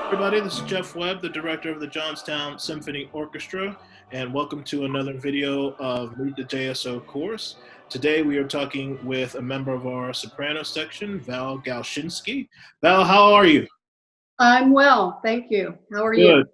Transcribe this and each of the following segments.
Everybody, this is Jeff Webb, the director of the Johnstown Symphony Orchestra, and welcome to another video of Meet the JSO course. Today we are talking with a member of our soprano section, Val Galczynski. Val, how are you? I'm well, thank you. How are you?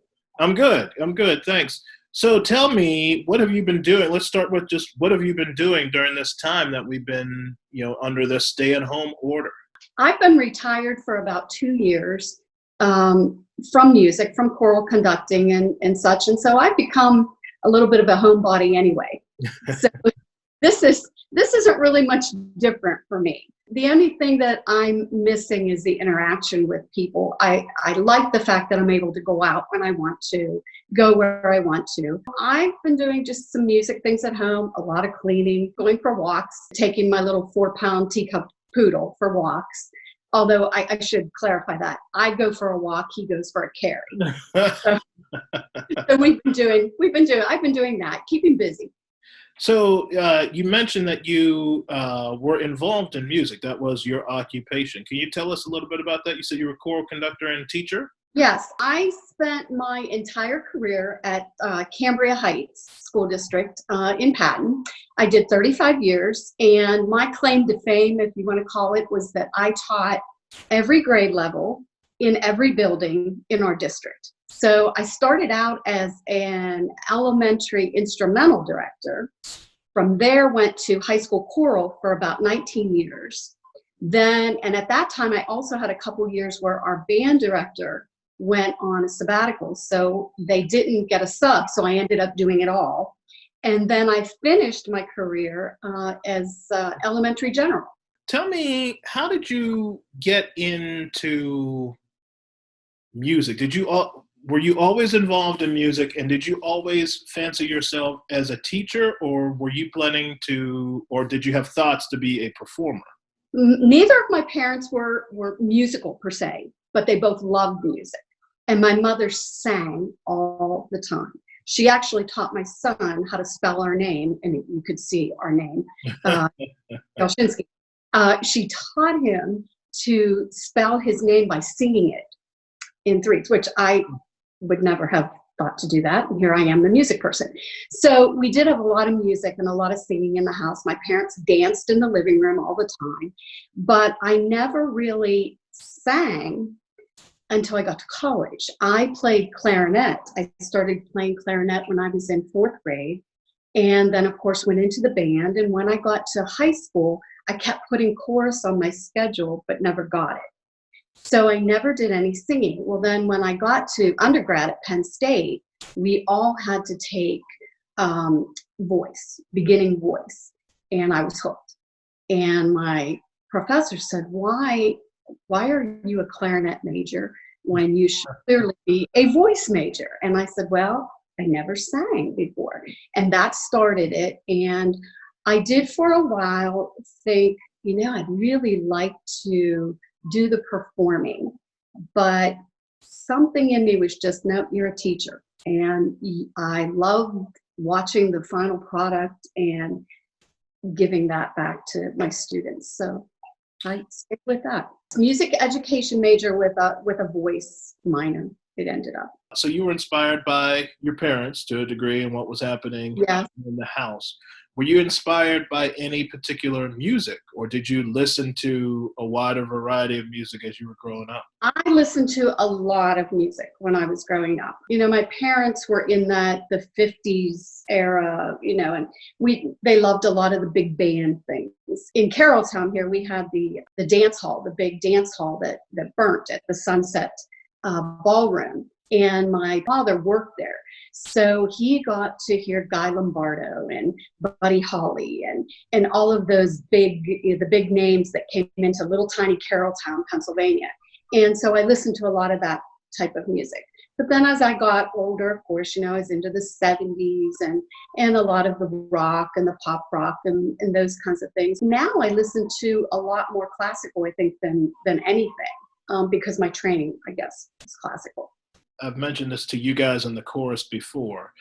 Good. I'm good, thanks. So tell me, what have you been doing? Let's start with just what have you been doing during this time that we've been, under this stay-at-home order? I've been retired for about 2 years from music, from choral conducting and such, and so I've become a little bit of a homebody anyway. So this isn't really much different for me. The only thing that I'm missing is the interaction with people. I like the fact that I'm able to go out when I want to, go where I want to. I've been doing just some music things at home, a lot of cleaning, going for walks, taking my little 4-pound teacup poodle for walks. Although I should clarify that. I go for a walk, he goes for a carry. So I've been doing that, keeping busy. So you mentioned that you were involved in music. That was your occupation. Can you tell us a little bit about that? You said you were a choral conductor and teacher? Yes, I spent my entire career at Cambria Heights School District in Patton. I did 35 years, and my claim to fame, if you want to call it, was that I taught every grade level in every building in our district. So I started out as an elementary instrumental director. From there, went to high school choral for about 19 years. Then, and at that time, I also had a couple years where our band director went on a sabbatical, so they didn't get a sub, so I ended up doing it all. And then I finished my career as elementary general. Tell me, how did you get into music? Were you always involved in music, and did you always fancy yourself as a teacher, or were you planning to, or did you have thoughts to be a performer? Neither of my parents were musical per se, but they both loved music. And my mother sang all the time. She actually taught my son how to spell our name, and you could see our name, Galczynski. She taught him to spell his name by singing it in threes, which I would never have thought to do that. And here I am, the music person. So we did have a lot of music and a lot of singing in the house. My parents danced in the living room all the time, but I never really sang until I got to college. I played clarinet. I started playing clarinet when I was in 4th grade, and then of course went into the band. And when I got to high school, I kept putting chorus on my schedule, but never got it. So I never did any singing. Well, then when I got to undergrad at Penn State, we all had to take beginning voice, and I was hooked. And my professor said, why are you a clarinet major when you should clearly be a voice major? And I said, well, I never sang before. And that started it. And I did for a while think, I'd really like to do the performing, but something in me was just, nope, you're a teacher. And I loved watching the final product and giving that back to my students. So I stick with that. Music education major with a voice minor, it ended up. So you were inspired by your parents to a degree in what was happening in the house. Were you inspired by any particular music, or did you listen to a wider variety of music as you were growing up? I listened to a lot of music when I was growing up. My parents were in the 50s era, and they loved a lot of the big band things. In Carrolltown here, we had the dance hall, the big dance hall that burnt at the Sunset Ballroom. And my father worked there. So he got to hear Guy Lombardo and Buddy Holly and all of those the big names that came into little tiny Carrolltown, Pennsylvania. And so I listened to a lot of that type of music. But then as I got older, of course, I was into the 70s and a lot of the rock and the pop rock and those kinds of things. Now I listen to a lot more classical, I think, than anything, because my training, I guess, is classical. I've mentioned this to you guys in the chorus before.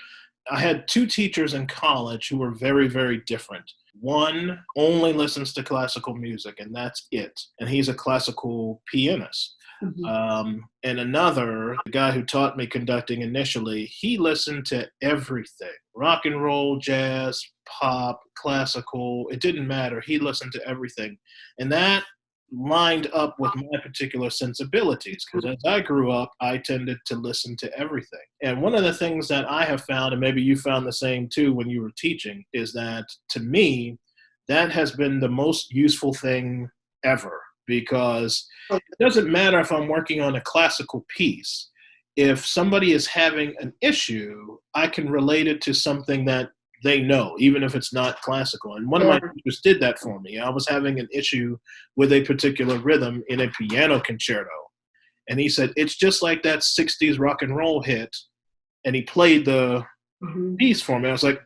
I had 2 teachers in college who were very, very different. One only listens to classical music, and that's it. And he's a classical pianist. Mhm. And another, the guy who taught me conducting initially, he listened to everything: rock and roll, jazz, pop, classical. It didn't matter. He listened to everything. And that lined up with my particular sensibilities, because as I grew up, I tended to listen to everything. And one of the things that I have found, and maybe you found the same too when you were teaching, is that to me, that has been the most useful thing ever, because it doesn't matter if I'm working on a classical piece. If somebody is having an issue, I can relate it to something that they know, even if it's not classical. And one of my Sure. teachers did that for me. I was having an issue with a particular rhythm in a piano concerto. And he said, it's just like that 60s rock and roll hit. And he played the Mhm. piece for me. I was like,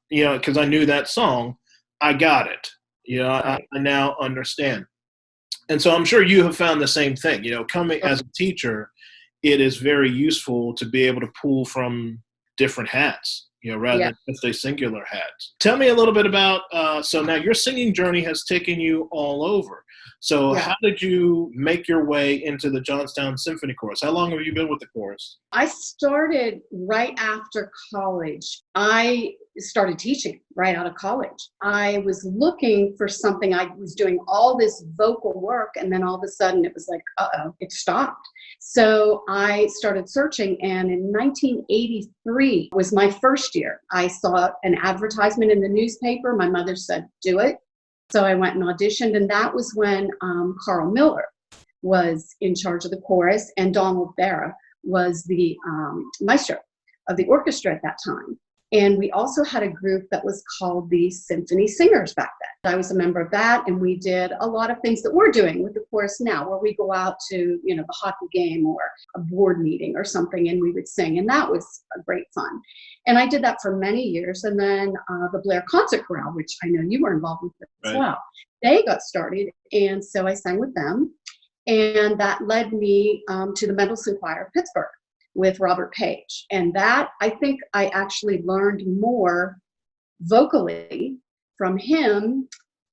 because I knew that song. I got it. Right. I now understand. And so I'm sure you have found the same thing. Coming as a teacher, it is very useful to be able to pull from different hats, rather Yeah. than just a singular hat. Tell me a little bit about, so now your singing journey has taken you all over. So Yeah. how did you make your way into the Johnstown Symphony Chorus? How long have you been with the chorus? I started right after college. I started teaching right out of college. I was looking for something. I was doing all this vocal work, and then all of a sudden it was like, uh-oh, it stopped. So I started searching, and in 1983 was my first year. I saw an advertisement in the newspaper. My mother said, do it. So I went and auditioned, and that was when Carl Miller was in charge of the chorus, and Donald Barra was the maestro of the orchestra at that time. And we also had a group that was called the Symphony Singers back then. I was a member of that, and we did a lot of things that we're doing with the chorus now, where we go out to, the hockey game or a board meeting or something, and we would sing, and that was a great fun. And I did that for many years, and then the Blair Concert Chorale, which I know you were involved with as Right. well, they got started, and so I sang with them. And that led me to the Mendelssohn Choir of Pittsburgh with Robert Page. And that, I think I actually learned more vocally from him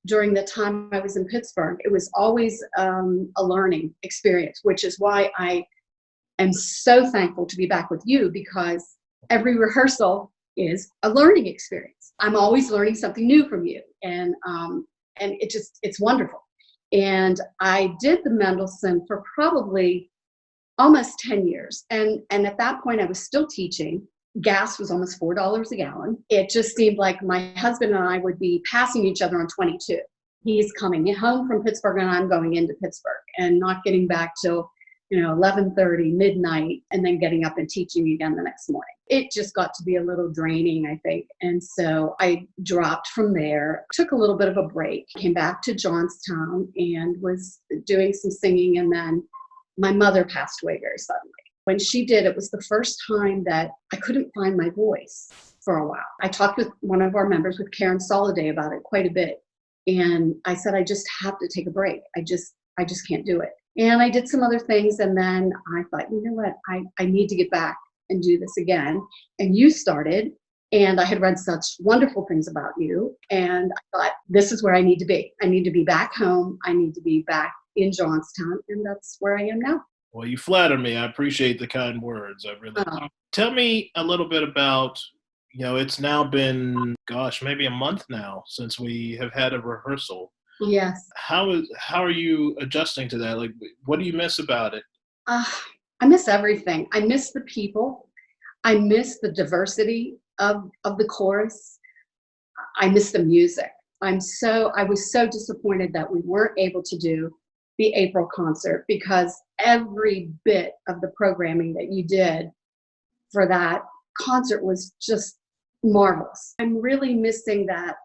during the time I was in Pittsburgh. It was always a learning experience, which is why I am so thankful to be back with you, because every rehearsal is a learning experience. I'm always learning something new from you. And it's wonderful. And I did the Mendelssohn for probably almost 10 years. And at that point, I was still teaching. Gas was almost $4 a gallon. It just seemed like my husband and I would be passing each other on 22. He's coming home from Pittsburgh, and I'm going into Pittsburgh and not getting back till 11:30, midnight, and then getting up and teaching again the next morning. It just got to be a little draining, I think. And so I dropped from there, took a little bit of a break, came back to Johnstown and was doing some singing. And then my mother passed away very suddenly. When she did, it was the first time that I couldn't find my voice for a while. I talked with one of our members, with Karen Soliday, about it quite a bit. And I said, I just have to take a break. I just can't do it. And I did some other things, and then I thought, you know what, I need to get back and do this again. And you started, and I had read such wonderful things about you, and I thought, this is where I need to be. I need to be back home. I need to be back in Johnstown, and that's where I am now. Well, you flatter me. I appreciate the kind words. I really do. Oh, Tell me a little bit about, it's now been, gosh, maybe a month now since we have had a rehearsal. yes. How are you adjusting to that? Like, what do you miss about it? Uh, I miss everything. I miss the people. I miss the diversity of the chorus. I miss the music. I was so disappointed that we weren't able to do the April concert, because every bit of the programming that you did for that concert was just marvelous. I'm really missing that,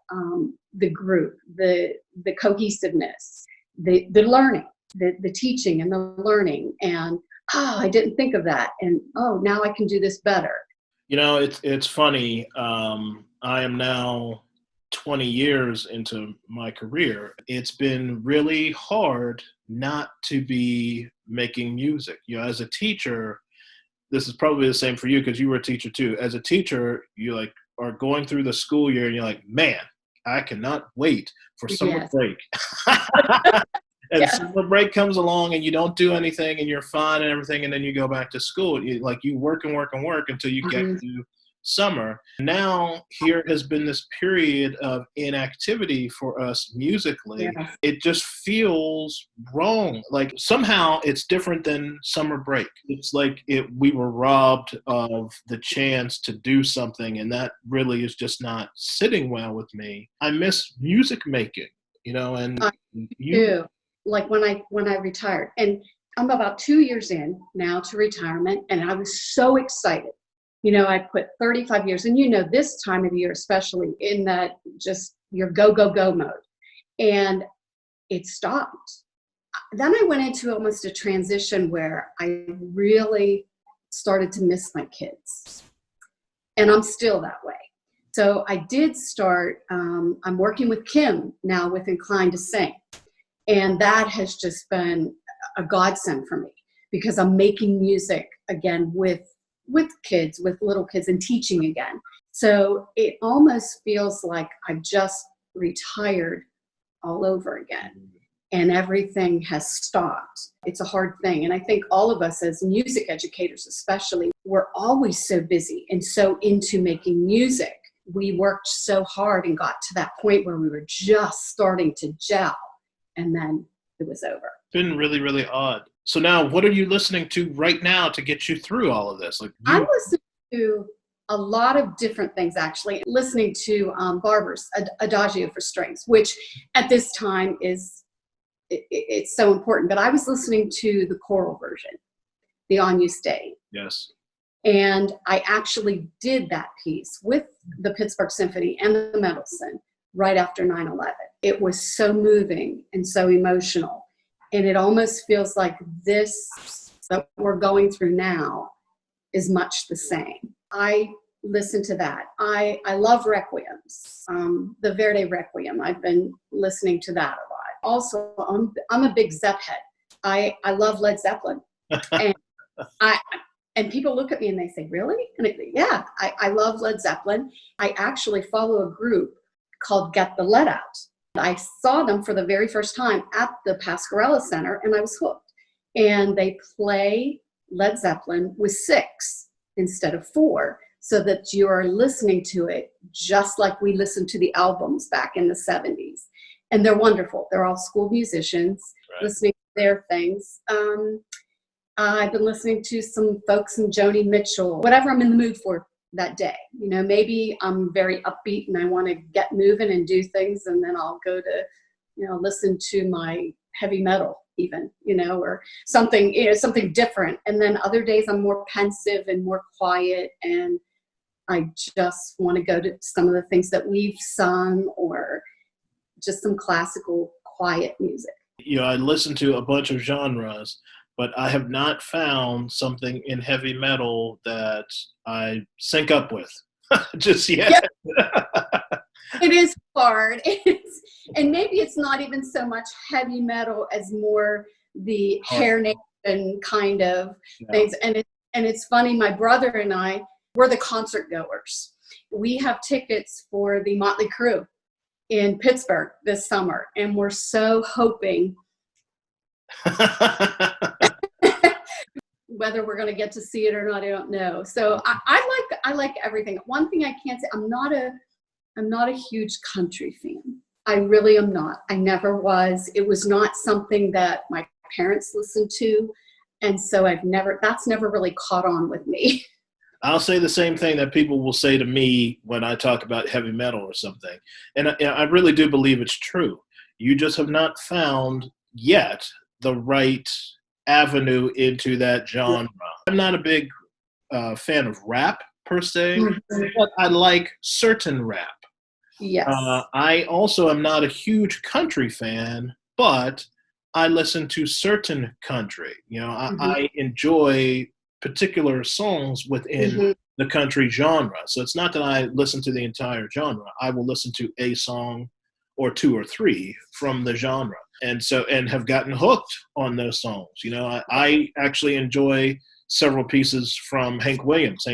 the group, the cohesiveness, the learning, the teaching and the learning. And I didn't think of that. And now I can do this better. It's funny. I am now 20 years into my career. It's been really hard not to be making music. As a teacher, this is probably the same for you because you were a teacher too. As a teacher, you are going through the school year and you're like, man, I cannot wait for summer Yes. break. And Yes. summer break comes along and you don't do anything and you're fine and everything, and then you go back to school. You work and work and work until you get Mhm. to summer. Now here has been this period of inactivity for us musically. Yes. It just feels wrong. Like somehow it's different than summer break. It's like we were robbed of the chance to do something, and that really is just not sitting well with me. I miss music making, and I you. do. Like when I retired, and I'm about 2 years in now to retirement, and I was so excited. I put 35 years, and this time of year, especially in that just your go, go, go mode. And it stopped. Then I went into almost a transition where I really started to miss my kids. And I'm still that way. So I did start, I'm working with Kim now with Inclined to Sing. And that has just been a godsend for me because I'm making music again with kids, with little kids, and teaching again. So it almost feels like I've just retired all over again and everything has stopped. It's a hard thing. And I think all of us as music educators especially, we're always so busy and so into making music. We worked so hard and got to that point where we were just starting to gel, and then it was over. It's been really, really odd. So now what are you listening to right now to get you through all of this? I'm listening to a lot of different things, actually. Listening to Barber's Adagio for Strings, which at this time it's so important. But I was listening to the choral version, the Agnus Dei. Yes. And I actually did that piece with the Pittsburgh Symphony and the Mendelssohn right after 9/11. It was so moving and so emotional. And it almost feels like this that we're going through now is much the same. I listen to that. I love requiems, the Verdi Requiem. I've been listening to that a lot. Also, I'm a big Zepp head. I love Led Zeppelin. And people look at me and they say, really? And yeah, I love Led Zeppelin. I actually follow a group called Get the Lead Out. I saw them for the very first time at the Pasquarella Center, and I was hooked. And they play Led Zeppelin with 6 instead of 4, so that you are listening to it just like we listened to the albums back in the 70s. And they're wonderful. They're all school musicians, right, listening to their things. I've been listening to some folks and Joni Mitchell, whatever I'm in the mood for that day. Maybe I'm very upbeat and I want to get moving and do things, and then I'll go to, listen to my heavy metal even, or something, something different. And then other days I'm more pensive and more quiet, and I just want to go to some of the things that we've sung, or just some classical quiet music. I listen to a bunch of genres, but I have not found something in heavy metal that I sync up with just yet. Yep. It is hard. And maybe it's not even so much heavy metal as more the Hair Nation kind of things. And it's funny, my brother and I, we're the concert goers. We have tickets for the Motley Crue in Pittsburgh this summer, and we're so hoping whether we're going to get to see it or not, I don't know. So I like everything. One thing I can't say, I'm not a huge country fan. I really am not. I never was. It was not something that my parents listened to, and so that's never really caught on with me. I'll say the same thing that people will say to me when I talk about heavy metal or something. And I really do believe it's true. You just have not found yet the right avenue into that genre. I'm not a big fan of rap per se, but I like certain rap. Yes. I also am not a huge country fan, but I listen to certain country. I enjoy particular songs within the country genre. So it's not that I listen to the entire genre. I will listen to a song or 2 or 3 from the genre, and have gotten hooked on those songs. I actually enjoy several pieces from Hank Williams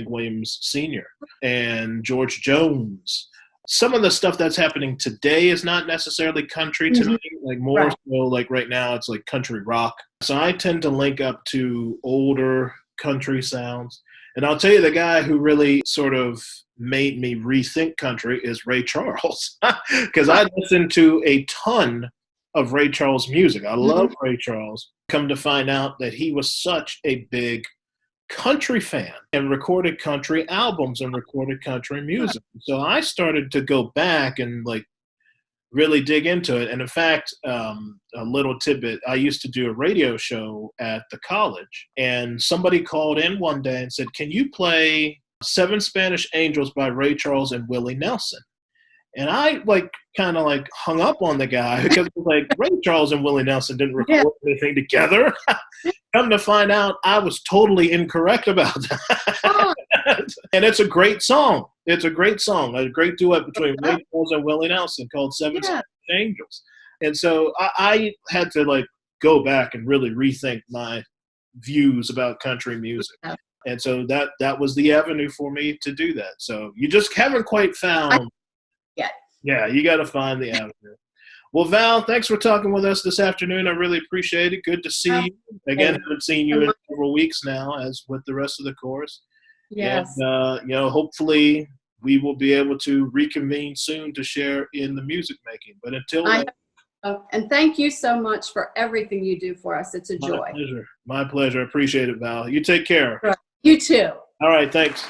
Sr. and George Jones. some of the stuff that's happening today is not necessarily country to Mhm. me, like more Right. so like right now it's like country rock. So I tend to link up to older country sounds. And I'll tell you, the guy who really sort of made me rethink country is Ray Charles, because I listened to a ton of Ray Charles music. I love Mhm. Ray Charles. Come to find out that he was such a big country fan and recorded country albums and recorded country music. So I started to go back and like really dig into it. And in fact, a little tidbit, I used to do a radio show at the college, and somebody called in one day and said, "Can you play Seven Spanish Angels by Ray Charles and Willie Nelson?" And I like kind of like hung up on the guy because it was like Ray Charles and Willie Nelson didn't Yeah. record anything together. Come to find out, I was totally incorrect about Oh, that. And it's a great song. It's a great song, a great duet between Ray Charles and Willie Nelson called Seven yeah. Spanish Angels. And so I had to like go back and really rethink my views about country music. Yeah. And so that was the avenue for me to do that. So you just haven't quite found. Yeah. Yeah, you got to find the avenue. Well, Val, thanks for talking with us this afternoon. I really appreciate it. Good to see you. Again, haven't seen you in several weeks now, as with the rest of the chorus. Yes. And, hopefully we will be able to reconvene soon to share in the music making. But until then, And thank you so much for everything you do for us. It's a joy. My pleasure. I appreciate it, Val. You take care. You too. All right, thanks.